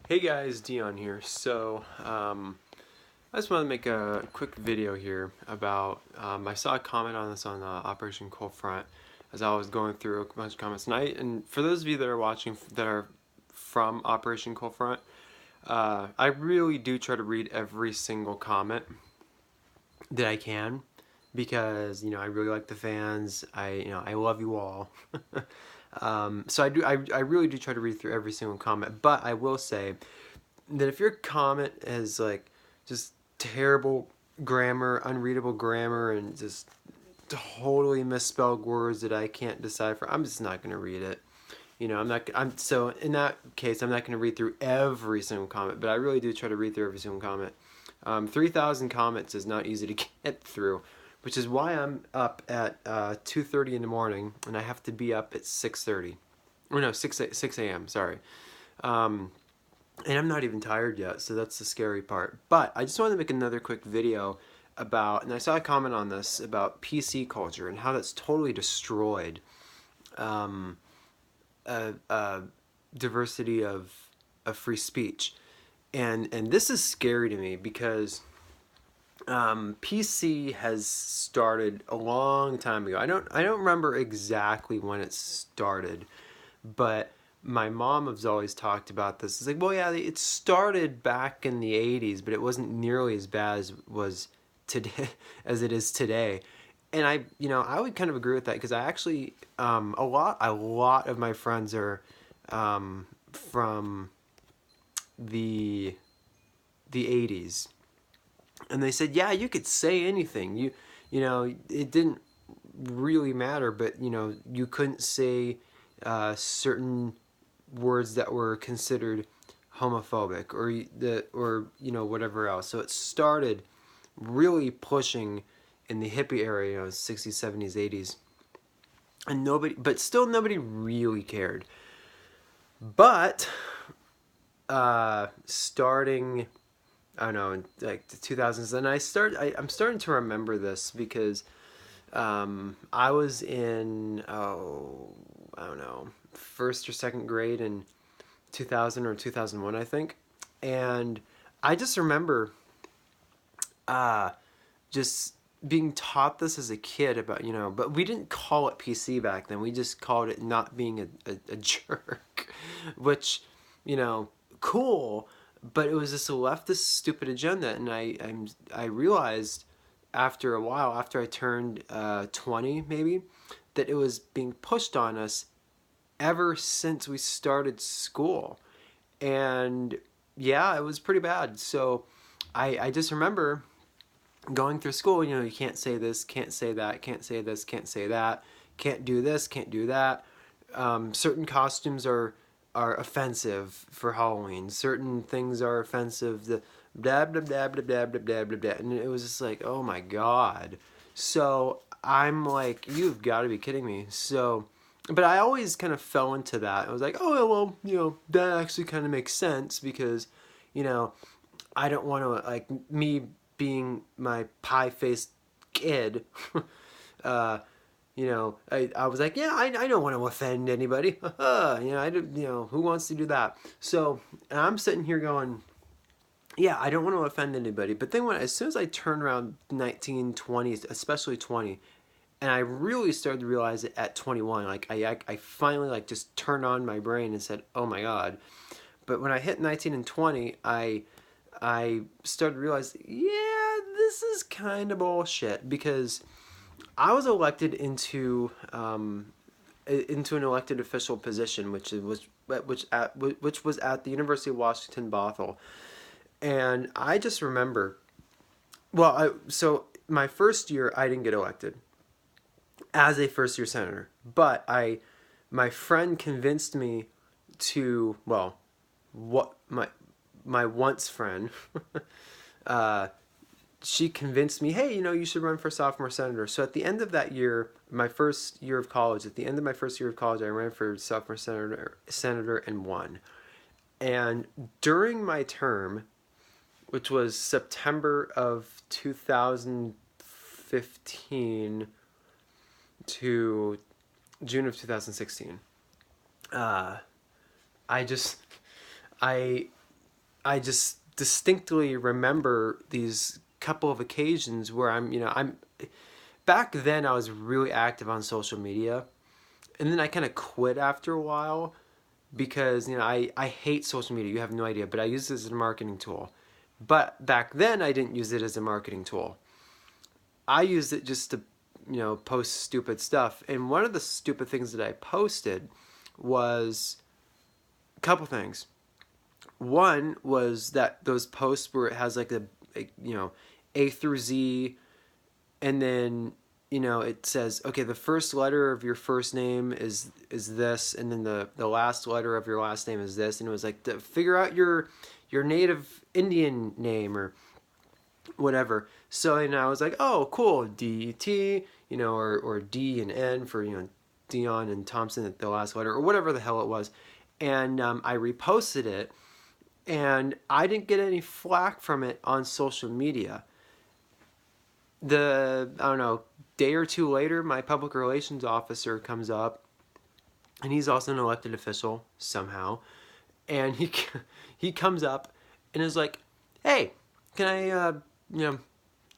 Hey guys, Dion here. I just want to make a quick video here about, I saw a comment on this on Operation Cold Front as I was going through a bunch of comments tonight. And for those of you that are watching that are from Operation Cold Front, I really do try to read every single comment that I can because, I really like the fans. I love you all. So I really do try to read through every single comment, but I will say that if your comment is like just terrible grammar, unreadable grammar, and just totally misspelled words that I can't decipher, I'm just not going to read it. So in that case, I'm not going to read through every single comment, but I really do try to read through every single comment. 3,000 comments is not easy to get through, which is why I'm up at 2:30 in the morning, and I have to be up at 6:30. Or no, 6 a.m., sorry. And I'm not even tired yet, so that's the scary part. But I just wanted to make another quick video about, and I saw a comment on this, about PC culture and how that's totally destroyed a diversity of free speech. And this is scary to me because PC has started a long time ago. I don't remember exactly when it started, but my mom has always talked about this. It's like, well, yeah, it started back in the '80s, but it wasn't nearly as bad as was today as it is today. And I would kind of agree with that because I actually, a lot of my friends are from the '80s, and they said, yeah, you could say anything. It didn't really matter, but you couldn't say certain words that were considered homophobic or whatever else. So it started really pushing in the hippie era, 60s, 70s, 80s, and still nobody really cared. But starting, I don't know, in like the 2000s, and I'm starting to remember this because I was in, I don't know, first or second grade in 2000 or 2001, I think. And I just remember just being taught this as a kid about, but we didn't call it PC back then. We just called it not being a jerk, which, cool, but it was this leftist stupid agenda. And I realized after a while, after I turned 20 maybe, that it was being pushed on us ever since we started school. And yeah, it was pretty bad. So I just remember going through school, you can't say this, can't say that, can't say this, can't say that, can't do this, can't do that. Certain costumes are offensive for Halloween. Certain things are offensive. The blah blah blah blah blah blah blah blah blah. And it was just like, oh my god. So I'm like, you've got to be kidding me. So, but I always kind of fell into that. I was like, oh well, that actually kind of makes sense because, you know, I don't want to like me being my pie-faced kid. uh, I was like, yeah, I don't want to offend anybody. I don't, who wants to do that? So and I'm sitting here going, yeah, I don't want to offend anybody. But then as soon as I turned around 19, 20, especially 20, and I really started to realize it at 21, like I finally like just turned on my brain and said, oh my God. But when I hit 19 and 20, I started to realize, yeah, this is kind of bullshit because I was elected into an elected official position, which was at the University of Washington Bothell, and I just remember, so my first year I didn't get elected as a first year senator, but my friend convinced me to, what my once friend she convinced me, hey, you should run for sophomore senator. So at the end of that year, my first year of college, I ran for sophomore senator and won. And during my term, which was September of 2015 to June of 2016, I just, I I just distinctly remember these couple of occasions where I'm back then I was really active on social media, and then I kind of quit after a while because I hate social media. You have no idea, but I use it as a marketing tool. But back then I didn't use it as a marketing tool. I used it just to post stupid stuff. And one of the stupid things that I posted was a couple things. One was that those posts where it has like A through Z, and then it says, okay, the first letter of your first name is this, and then the last letter of your last name is this, and it was like to figure out your native Indian name or whatever. So and I was like, oh cool, DT, or D and N for Dion and Thompson at the last letter or whatever the hell it was, and I reposted it, and I didn't get any flack from it on social media. I don't know, day or two later, my public relations officer comes up, and he's also an elected official somehow, and he comes up and is like, "Hey, can I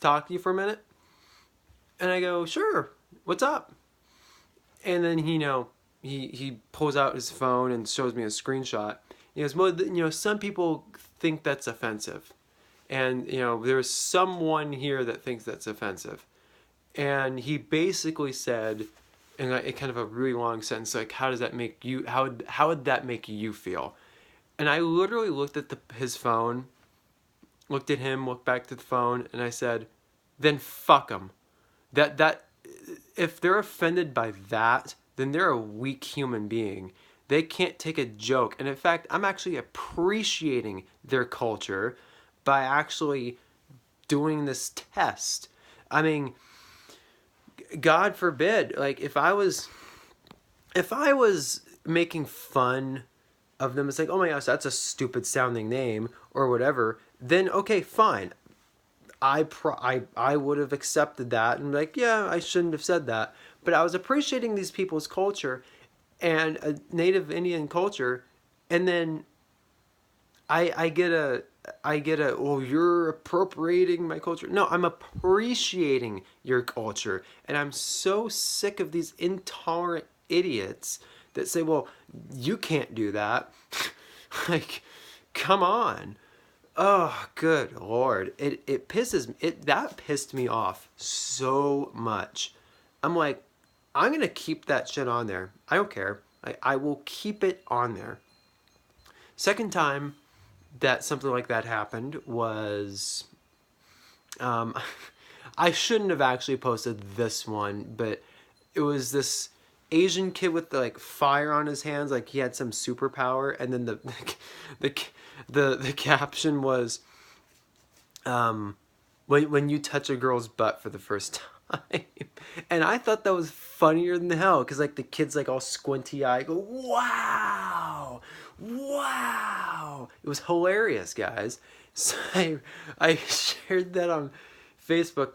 talk to you for a minute?" And I go, "Sure. What's up?" And then he pulls out his phone and shows me a screenshot. He goes, "Well, some people think that's offensive, and there's someone here that thinks that's offensive." And he basically said, in kind of a really long sentence, like, "How does that make you? How would that make you feel?" And I literally looked at his phone, looked at him, looked back to the phone, and I said, "Then fuck them. That if they're offended by that, then they're a weak human being. They can't take a joke. And in fact, I'm actually appreciating their culture by actually doing this test. I mean, God forbid, like if I was making fun of them, it's like, oh my gosh, that's a stupid sounding name or whatever, then okay, fine. I would have accepted that and be like, yeah, I shouldn't have said that. But I was appreciating these people's culture and a native Indian culture, and then I get a oh, you're appropriating my culture. No, I'm appreciating your culture, and I'm so sick of these intolerant idiots that say, well, you can't do that. Like, come on. Oh, good Lord. It pisses me. That pissed me off so much. I'm like, I'm going to keep that shit on there. I don't care. I will keep it on there. Second time that something like that happened was, um, I shouldn't have actually posted this one, but it was this Asian kid with like fire on his hands, like he had some superpower, and then the the caption was, when you touch a girl's butt for the first time. And I thought that was funnier than hell, because like the kid's like all squinty eyed, go, wow, wow. It was hilarious, guys. So I shared that on Facebook.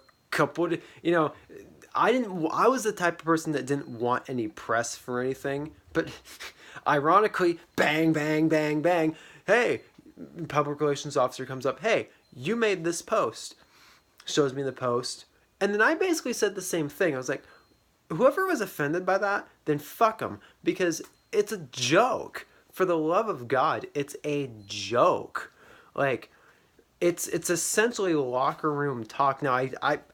I was the type of person that didn't want any press for anything, but ironically, bang, bang, bang, bang. Hey, public relations officer comes up. Hey, you made this post. Shows me the post. And then I basically said the same thing. I was like, whoever was offended by that, then fuck them. Because it's a joke. For the love of God, it's a joke. Like, it's essentially locker room talk. Now,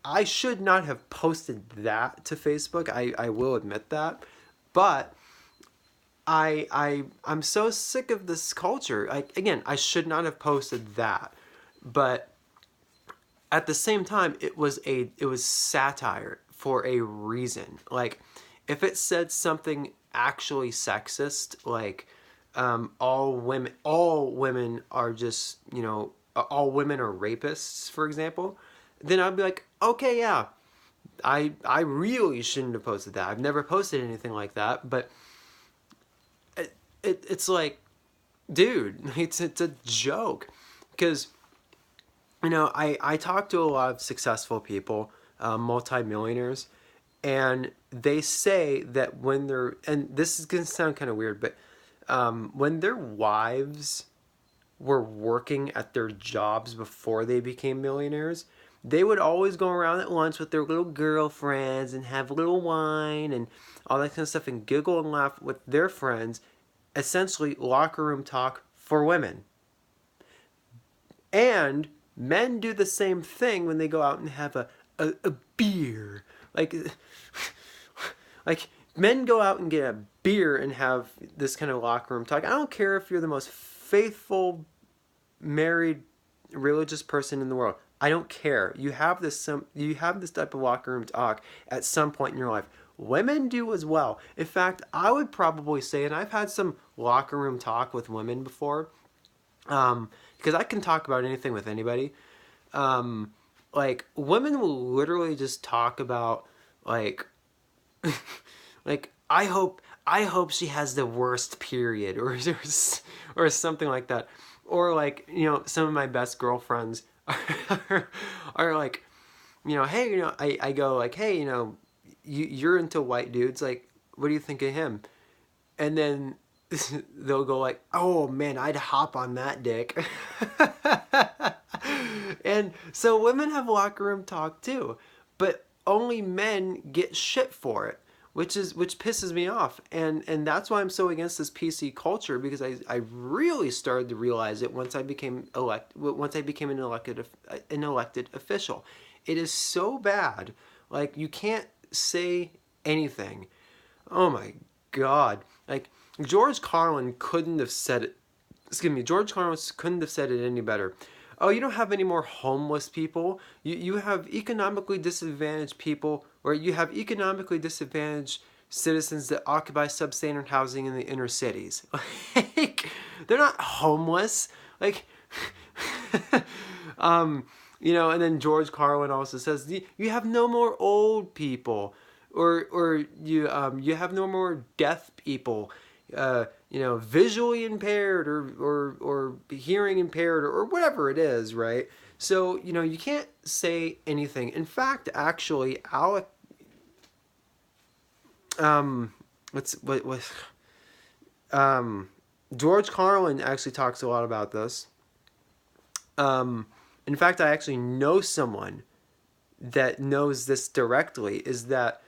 I should not have posted that to Facebook. I will admit that. But I'm so sick of this culture. Like, again, I should not have posted that. But at the same time, it was satire for a reason. Like, if it said something actually sexist, like all women are just all women are rapists, for example, then I'd be like, okay, yeah, I really shouldn't have posted that. I've never posted anything like that, but it's like, dude, it's a joke, because I talk to a lot of successful people, multimillionaires, and they say that when they're, and this is going to sound kind of weird, but when their wives were working at their jobs before they became millionaires, they would always go around at lunch with their little girlfriends and have a little wine and all that kind of stuff and giggle and laugh with their friends, essentially locker room talk for women. And men do the same thing when they go out and have a beer. Like, like men go out and get a beer and have this kind of locker room talk. I don't care if you're the most faithful, married, religious person in the world. I don't care. You have this type of locker room talk at some point in your life. Women do as well. In fact, I would probably say, and I've had some locker room talk with women before, because I can talk about anything with anybody. Like women will literally just talk about like, like I hope she has the worst period or something like that, or like some of my best girlfriends are like, hey, I go like, hey, you're into white dudes, like, what do you think of him? And then they'll go like, oh man, I'd hop on that dick. And so women have locker room talk too, but only men get shit for it, which pisses me off. And that's why I'm so against this PC culture, because I really started to realize it once I became an elected official. It is so bad. Like, you can't say anything. Oh my God. Like, George Carlin couldn't have said it. Excuse me, George Carlin couldn't have said it any better. Oh, you don't have any more homeless people. You have economically disadvantaged people, or you have economically disadvantaged citizens that occupy substandard housing in the inner cities. Like, they're not homeless. Like, and then George Carlin also says you have no more old people, or you have no more deaf people. Visually impaired or hearing impaired or whatever it is, right? So, you can't say anything. In fact, actually, George Carlin actually talks a lot about this. In fact, I actually know someone that knows this directly, is that,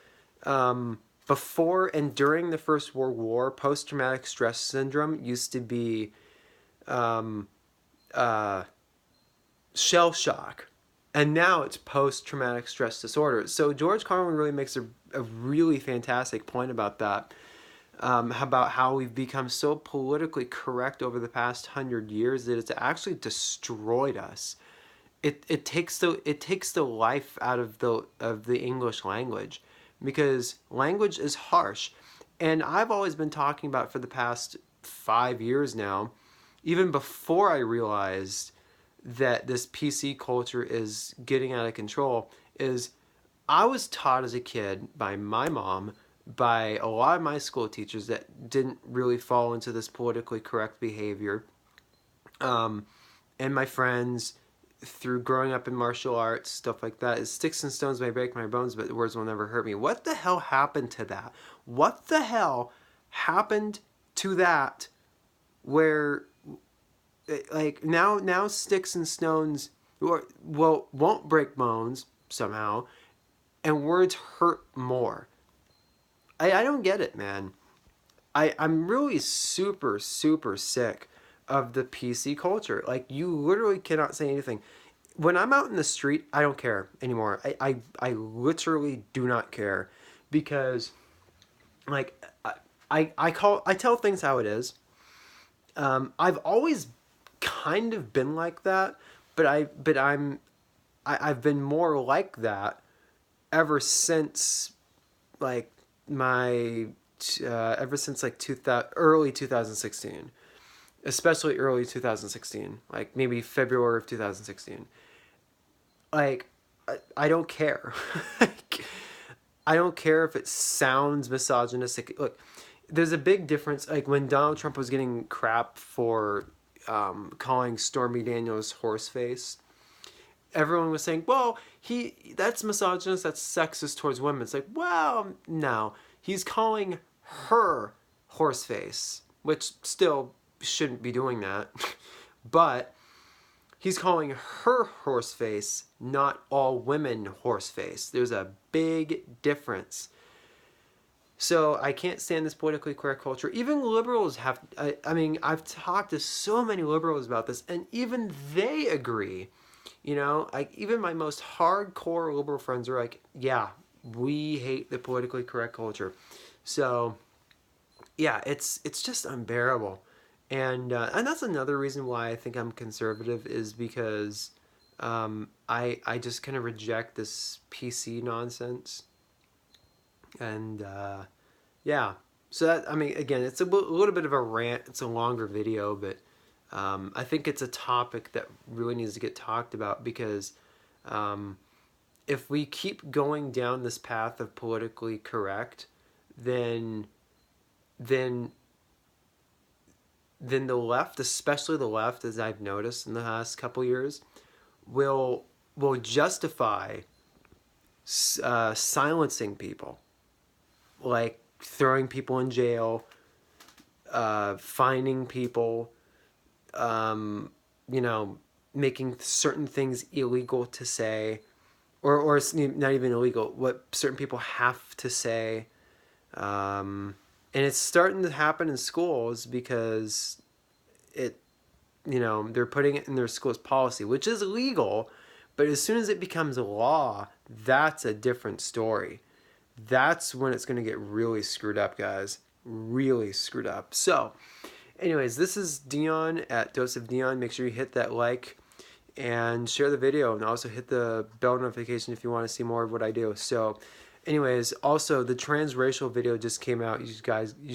before and during the First World War, post-traumatic stress syndrome used to be shell shock. And now it's post-traumatic stress disorder. So George Carlin really makes a really fantastic point about that, about how we've become so politically correct over the past 100 years that it's actually destroyed us. It takes the life out of the English language, because language is harsh. And I've always been talking about for the past 5 years now, even before I realized that this PC culture is getting out of control, is I was taught as a kid by my mom, by a lot of my school teachers that didn't really fall into this politically correct behavior, and my friends, through growing up in martial arts, stuff like that, is sticks and stones may break my bones, but the words will never hurt me. What the hell happened to that? What the hell happened to that, where, like, now sticks and stones, won't break bones somehow, and words hurt more? I don't get it, man. I'm really super, super sick of the PC culture. Like, you literally cannot say anything. When I'm out in the street, I don't care anymore. I literally do not care, because, like, I tell things how it is. I've always kind of been like that, but I've been more like that ever since, like, ever since like early 2016, especially early 2016, like maybe February of 2016. Like, I don't care. Like, I don't care if it sounds misogynistic. Look, there's a big difference. Like, when Donald Trump was getting crap for calling Stormy Daniels horseface, everyone was saying, well, that's misogynist, that's sexist towards women. It's like, well, no. He's calling her horseface, which still shouldn't be doing that. But he's calling her horseface, not all women horseface. There's a big difference. So I can't stand this politically correct culture. Even liberals have, I mean, I've talked to so many liberals about this, and even they agree. You know, like even my most hardcore liberal friends are like, yeah, we hate the politically correct culture. So yeah, it's just unbearable. And that's another reason why I think I'm conservative is because I just kind of reject this PC nonsense. And yeah, so that, I mean, again, it's a little bit of a rant. It's a longer video, but I think it's a topic that really needs to get talked about because um, if we keep going down this path of politically correct, then then then the left, especially the left, as I've noticed in the last couple years, will will justify silencing people, like throwing people in jail, fining people, um, you know, making certain things illegal to say, or it's not even illegal. What certain people have to say, and it's starting to happen in schools because it, you know, they're putting it in their school's policy, which is illegal. But as soon as it becomes a law, that's a different story. That's when it's going to get really screwed up, guys. Really screwed up. So, anyways, this is Dion at Dose of Dion. Make sure you hit that like and share the video, and also hit the bell notification if you want to see more of what I do. So, anyways, also the transracial video just came out. You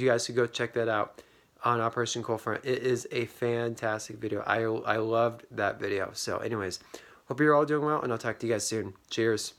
guys should go check that out on Operation Cold Front. It is a fantastic video. I loved that video. So, anyways, hope you're all doing well, and I'll talk to you guys soon. Cheers.